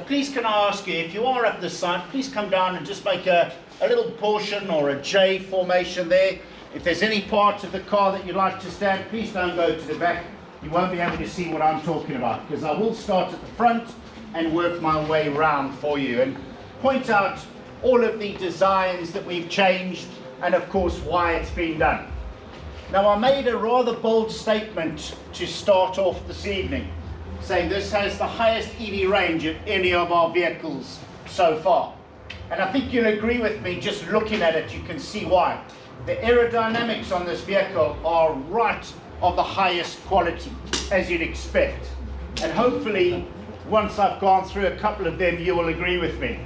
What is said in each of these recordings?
please can I ask you, if you are at the site, please come down and just make a little portion or a J formation there. If there's any parts of the car that you'd like to stand, please don't go to the back. You won't be able to see what I'm talking about, because I will start at the front and work my way round for you and point out all of the designs that we've changed and of course why it's been done. Now, I made a rather bold statement to start off this evening, saying this has the highest EV range of any of our vehicles so far. And I think you'll agree with me, just looking at it, you can see why. The aerodynamics on this vehicle are right of the highest quality, as you'd expect. And hopefully, once I've gone through a couple of them, you will agree with me.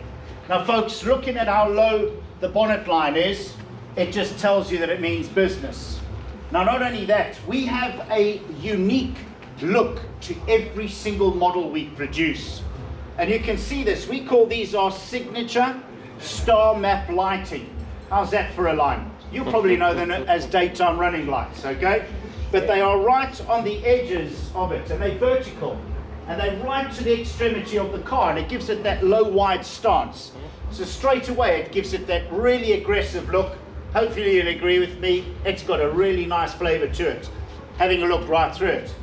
Now folks, looking at how low the bonnet line is, it just tells you that it means business. Now, not only that, we have a unique look to every single model we produce. And you can see this, we call these our signature star map lighting. How's that for a line? You'll probably know them as daytime running lights, okay? But they are right on the edges of it, and they're vertical. And they're right to the extremity of the car, and it gives it that low wide stance. So straight away, it gives it that really aggressive look. Hopefully you'll agree with me, it's got a really nice flavor to it. Having a look right through it.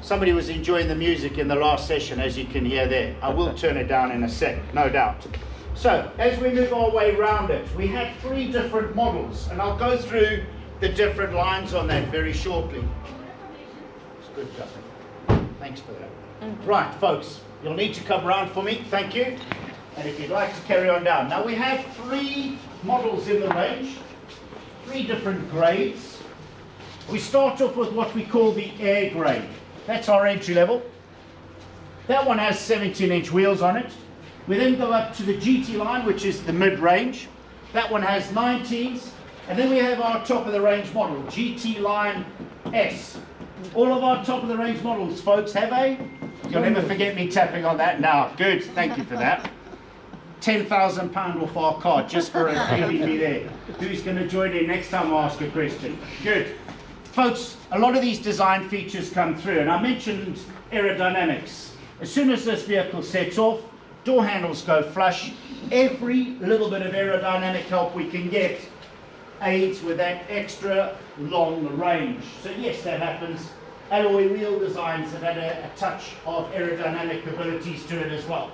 Somebody was enjoying the music in the last session, as you can hear there. I will turn it down in a sec, no doubt. So, as we move our way around it, we have 3 different models, and I'll go through the different lines on that very shortly. It's good stuff. Thanks for that. Right, folks, you'll need to come around for me, thank you. And if you'd like to carry on down. Now, we have 3 models in the range, 3 different grades. We start off with what we call the Air grade. That's our entry level. That one has 17-inch wheels on it. We then go up to the GT line, which is the mid-range. That one has 19s. And then we have our top of the range model, GT line S. All of our top of the range models, folks, have a, you'll never forget me tapping on that now. Good, thank you for that. £10,000 off our car just for a ABB there. Who's going to join in next time I ask a question? Good. Folks, a lot of these design features come through, and I mentioned aerodynamics. As soon as this vehicle sets off, door handles go flush. Every little bit of aerodynamic help we can get aids with that extra long range. So yes, that happens. Alloy wheel designs have had a touch of aerodynamic abilities to it as well.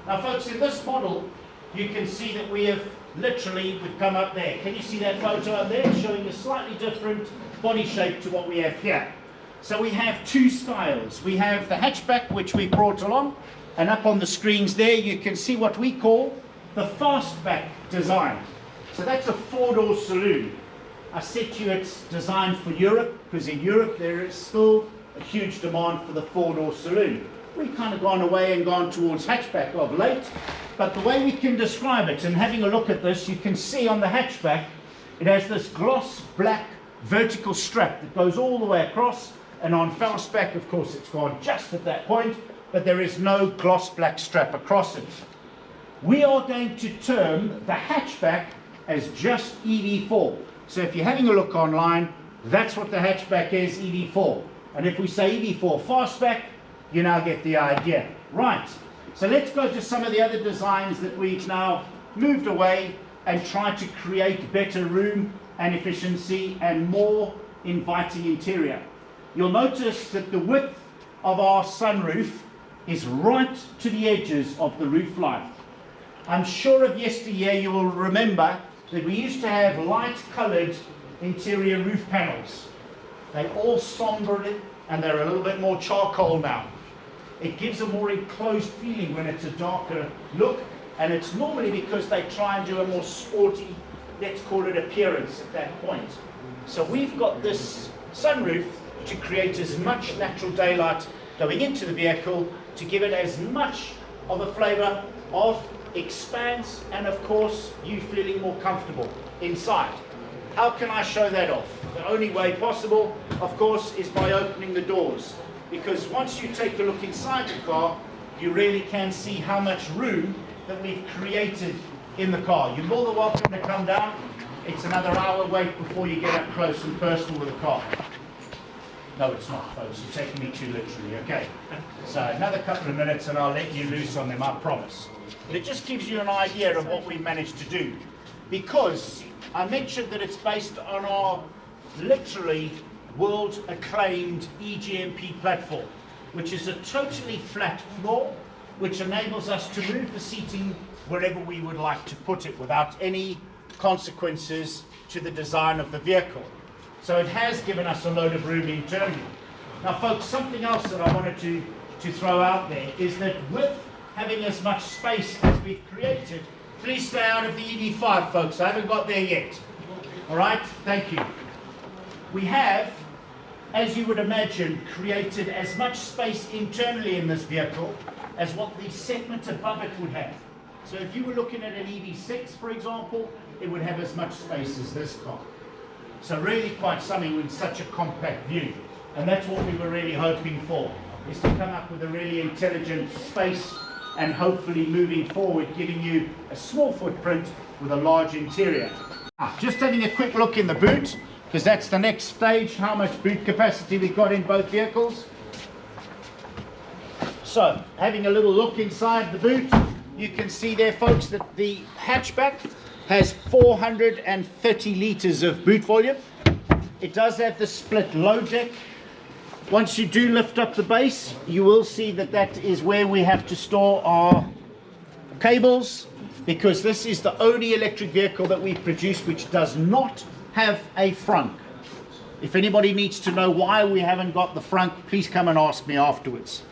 Now folks, in this model, you can see that we have literally, we've come up there. Can you see that photo up there? Showing a slightly different body shape to what we have here. So we have 2 styles. We have the hatchback, which we brought along, and up on the screens there, you can see what we call the fastback design. So that's a 4-door saloon. I said to you it's designed for Europe, because in Europe there is still a huge demand for the 4-door saloon. We've kind of gone away and gone towards hatchback of late, but the way we can describe it, and having a look at this, you can see on the hatchback, it has this gloss black vertical strap that goes all the way across, and on fastback, of course, it's gone just at that point, but there is no gloss black strap across it. We are going to term the hatchback as just EV4. So if you're having a look online, that's what the hatchback is, EV4. And if we say EV4 fastback, you now get the idea. Right, so let's go to some of the other designs that we've now moved away and tried to create better room and efficiency and more inviting interior. You'll notice that the width of our sunroof is right to the edges of the roof line. I'm sure of yesteryear you will remember that we used to have light coloured interior roof panels. They all sombered and they're a little bit more charcoal now. It gives a more enclosed feeling when it's a darker look, and it's normally because they try and do a more sporty, let's call it, appearance at that point. So we've got this sunroof to create as much natural daylight going into the vehicle to give it as much of a flavour of expanse and of course you feeling more comfortable inside. How can I show that off? The only way possible, of course, is by opening the doors, because once you take a look inside the car, you really can see how much room that we've created in the car. You're more than welcome to come down. It's another hour wait before you get up close and personal with the car. No, it's not, folks. You're taking me too literally. Okay. So another couple of minutes and I'll let you loose on them, I promise. But it just gives you an idea of what we managed to do. Because I mentioned that it's based on our literally world acclaimed EGMP platform, which is a totally flat floor, which enables us to move the seating wherever we would like to put it without any consequences to the design of the vehicle. So it has given us a load of room internally. Now folks, something else that I wanted to throw out there is that with having as much space as we've created, please stay out of the EV5 folks, I haven't got there yet. Alright, thank you. We have, as you would imagine, created as much space internally in this vehicle as what the segment above it would have. So if you were looking at an EV6, for example, it would have as much space as this car. So really quite something with such a compact view. And that's what we were really hoping for, is to come up with a really intelligent space and hopefully moving forward, giving you a small footprint with a large interior. Just having a quick look in the boot, because that's the next stage, how much boot capacity we've got in both vehicles. So, having a little look inside the boot, you can see there, folks, that the hatchback has 430 litres of boot volume. It does have the split low deck. Once you do lift up the base, you will see that that is where we have to store our cables, because this is the only electric vehicle that we've produced which does not have a frunk. If anybody needs to know why we haven't got the frunk, please come and ask me afterwards.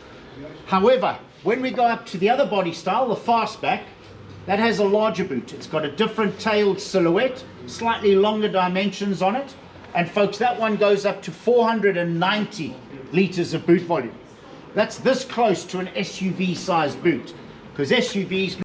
However, when we go up to the other body style, the fastback, that has a larger boot. It's got a different tailed silhouette, slightly longer dimensions on it, and folks, that one goes up to 490 litres of boot volume. That's this close to an SUV sized boot, because SUVs